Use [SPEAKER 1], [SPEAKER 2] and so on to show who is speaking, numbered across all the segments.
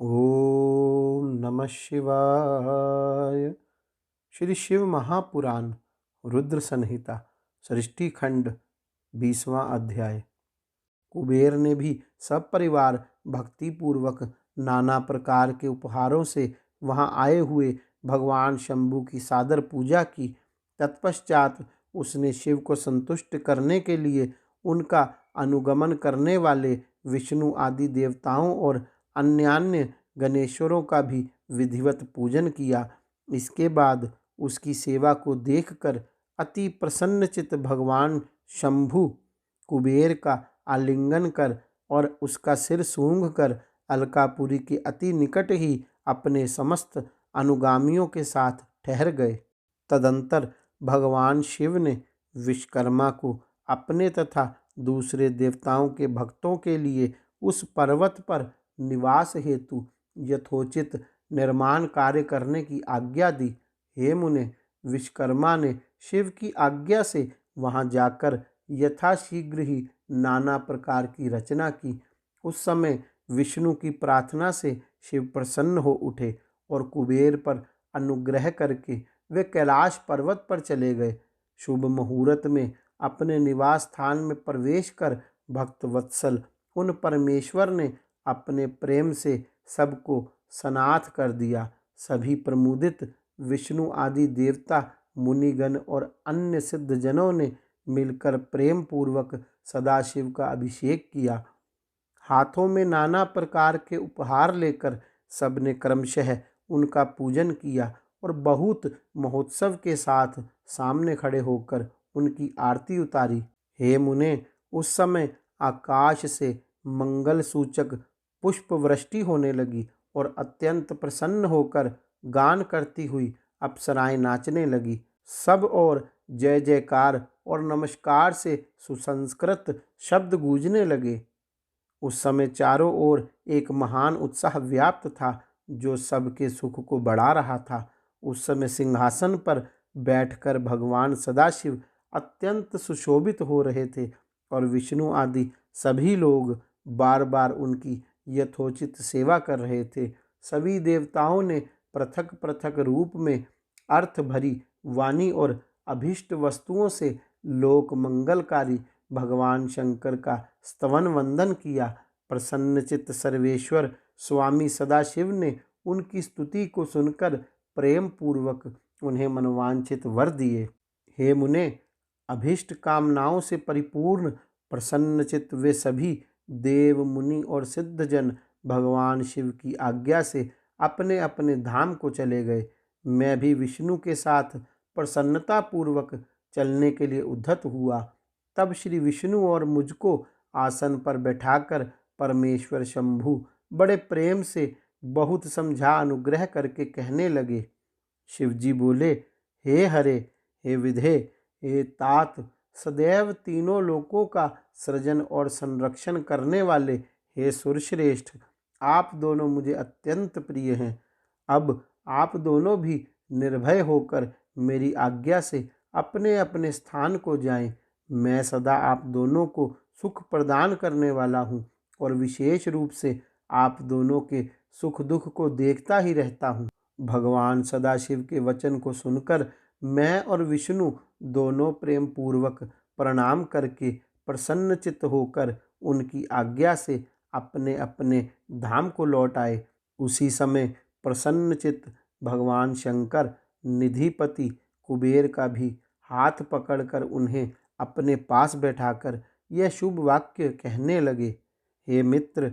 [SPEAKER 1] ओम नमः शिवाय। श्री शिव महापुराण रुद्र संहिता सृष्टि खंड 20वां अध्याय। कुबेर ने भी सब परिवार भक्ति पूर्वक नाना प्रकार के उपहारों से वहां आए हुए भगवान शंभु की सादर पूजा की। तत्पश्चात उसने शिव को संतुष्ट करने के लिए उनका अनुगमन करने वाले विष्णु आदि देवताओं और अन्यान्य गणेश्वरों का भी विधिवत पूजन किया। इसके बाद उसकी सेवा को देखकर अति प्रसन्नचित्त भगवान शंभु कुबेर का आलिंगन कर और उसका सिर सूंघ कर अलकापुरी के अति निकट ही अपने समस्त अनुगामियों के साथ ठहर गए। तदंतर भगवान शिव ने विश्वकर्मा को अपने तथा दूसरे देवताओं के भक्तों के लिए उस पर्वत पर निवास हेतु यथोचित निर्माण कार्य करने की आज्ञा दी। हे मुने, विश्वकर्मा ने शिव की आज्ञा से वहां जाकर यथाशीघ्र ही नाना प्रकार की रचना की। उस समय विष्णु की प्रार्थना से शिव प्रसन्न हो उठे और कुबेर पर अनुग्रह करके वे कैलाश पर्वत पर चले गए। शुभ मुहूर्त में अपने निवास स्थान में प्रवेश कर भक्त वत्सल उन परमेश्वर ने अपने प्रेम से सबको सनाथ कर दिया। सभी प्रमुदित विष्णु आदि देवता, मुनिगण और अन्य सिद्धजनों ने मिलकर प्रेम पूर्वक सदाशिव का अभिषेक किया। हाथों में नाना प्रकार के उपहार लेकर सबने क्रमशः उनका पूजन किया और बहुत महोत्सव के साथ सामने खड़े होकर उनकी आरती उतारी। हे मुने, उस समय आकाश से मंगल सूचक पुष्प वृष्टि होने लगी और अत्यंत प्रसन्न होकर गान करती हुई अप्सराएं नाचने लगी। सब और जय जयकार और नमस्कार से सुसंस्कृत शब्द गूंजने लगे। उस समय चारों ओर एक महान उत्साह व्याप्त था जो सबके सुख को बढ़ा रहा था। उस समय सिंहासन पर बैठकर भगवान सदाशिव अत्यंत सुशोभित हो रहे थे और विष्णु आदि सभी लोग बार बार उनकी यथोचित सेवा कर रहे थे। सभी देवताओं ने पृथक पृथक रूप में अर्थ भरी वाणी और अभीष्ट वस्तुओं से लोक मंगलकारी भगवान शंकर का स्तवन वंदन किया। प्रसन्नचित्त सर्वेश्वर स्वामी सदाशिव ने उनकी स्तुति को सुनकर प्रेम पूर्वक उन्हें मनोवांछित वर दिए। हे मुने, अभीष्ट कामनाओं से परिपूर्ण प्रसन्नचित्त वे सभी देव, मुनि और सिद्धजन भगवान शिव की आज्ञा से अपने अपने धाम को चले गए। मैं भी विष्णु के साथ प्रसन्नता पूर्वक चलने के लिए उद्धत हुआ। तब श्री विष्णु और मुझको आसन पर बैठाकर परमेश्वर शंभु बड़े प्रेम से बहुत समझा अनुग्रह करके कहने लगे। शिवजी बोले, हे हरे, हे विधे, हे तात, सदैव तीनों लोकों का सृजन और संरक्षण करने वाले हे सुरश्रेष्ठ, आप दोनों मुझे अत्यंत प्रिय हैं। अब आप दोनों भी निर्भय होकर मेरी आज्ञा से अपने अपने स्थान को जाएं। मैं सदा आप दोनों को सुख प्रदान करने वाला हूँ और विशेष रूप से आप दोनों के सुख दुख को देखता ही रहता हूँ। भगवान सदाशिव के वचन को सुनकर मैं और विष्णु दोनों प्रेम पूर्वक प्रणाम करके प्रसन्नचित्त होकर उनकी आज्ञा से अपने अपने धाम को लौट आए। उसी समय प्रसन्नचित्त भगवान शंकर निधिपति कुबेर का भी हाथ पकड़कर उन्हें अपने पास बैठाकर यह शुभ वाक्य कहने लगे। हे मित्र,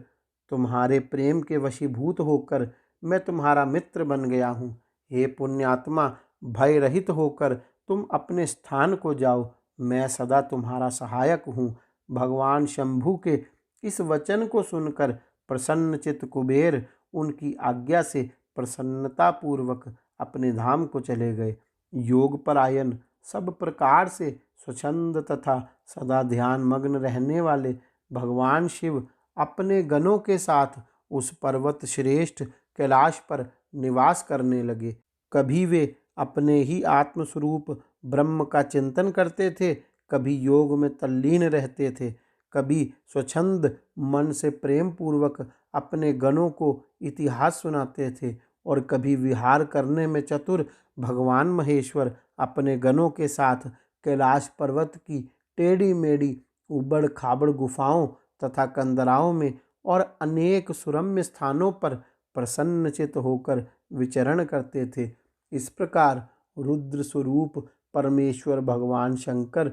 [SPEAKER 1] तुम्हारे प्रेम के वशीभूत होकर मैं तुम्हारा मित्र बन गया हूँ। हे पुण्यात्मा, भय रहित होकर तुम अपने स्थान को जाओ, मैं सदा तुम्हारा सहायक हूँ। भगवान शंभु के इस वचन को सुनकर प्रसन्नचित्त कुबेर उनकी आज्ञा से प्रसन्नता पूर्वक अपने धाम को चले गए। योगपरायण, सब प्रकार से स्वच्छंद तथा सदा ध्यान मग्न रहने वाले भगवान शिव अपने गणों के साथ उस पर्वत श्रेष्ठ कैलाश पर निवास करने लगे। कभी वे अपने ही आत्मस्वरूप ब्रह्म का चिंतन करते थे, कभी योग में तल्लीन रहते थे, कभी स्वच्छंद मन से प्रेम पूर्वक अपने गणों को इतिहास सुनाते थे और कभी विहार करने में चतुर भगवान महेश्वर अपने गणों के साथ कैलाश पर्वत की टेढ़ी मेढ़ी उबड़ खाबड़ गुफाओं तथा कंदराओं में और अनेक सुरम्य स्थानों पर प्रसन्नचित होकर विचरण करते थे। इस प्रकार रुद्र स्वरूप परमेश्वर भगवान शंकर,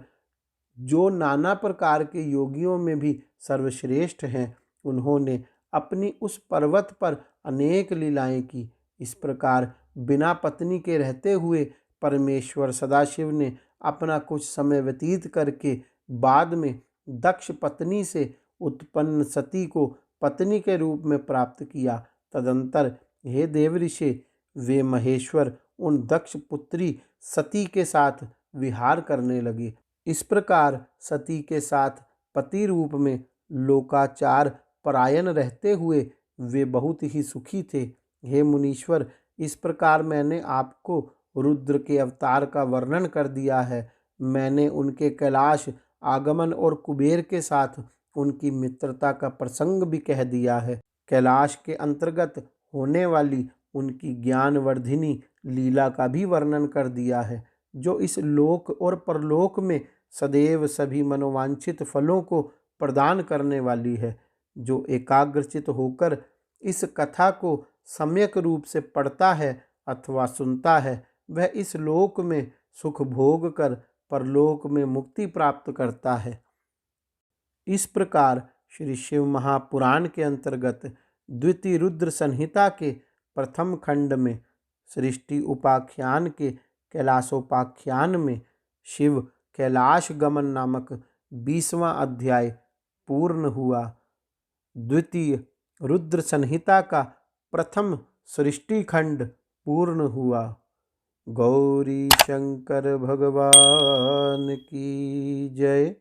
[SPEAKER 1] जो नाना प्रकार के योगियों में भी सर्वश्रेष्ठ हैं, उन्होंने अपनी उस पर्वत पर अनेक लीलाएं की। इस प्रकार बिना पत्नी के रहते हुए परमेश्वर सदाशिव ने अपना कुछ समय व्यतीत करके बाद में दक्ष पत्नी से उत्पन्न सती को पत्नी के रूप में प्राप्त किया। तदंतर हे देवऋषि, वे महेश्वर उन दक्ष पुत्री सती के साथ विहार करने लगे। इस प्रकार सती के साथ पति रूप में लोकाचार परायण रहते हुए वे बहुत ही सुखी थे। हे मुनीश्वर, इस प्रकार मैंने आपको रुद्र के अवतार का वर्णन कर दिया है। मैंने उनके कैलाश आगमन और कुबेर के साथ उनकी मित्रता का प्रसंग भी कह दिया है। कैलाश के अंतर्गत होने वाली उनकी ज्ञानवर्धिनी लीला का भी वर्णन कर दिया है, जो इस लोक और परलोक में सदैव सभी मनोवांछित फलों को प्रदान करने वाली है। जो एकाग्रचित होकर इस कथा को सम्यक रूप से पढ़ता है अथवा सुनता है, वह इस लोक में सुख भोग कर परलोक में मुक्ति प्राप्त करता है। इस प्रकार श्री शिव महापुराण के अंतर्गत द्वितीय रुद्र संहिता के प्रथम खंड में सृष्टि उपाख्यान के कैलासोपाख्यान में शिव कैलाश गमन नामक 20वां अध्याय पूर्ण हुआ। द्वितीय रुद्र संहिता का प्रथम सृष्टि खंड पूर्ण हुआ। गौरी शंकर भगवान की जय।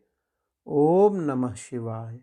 [SPEAKER 1] ओम नमः शिवाय।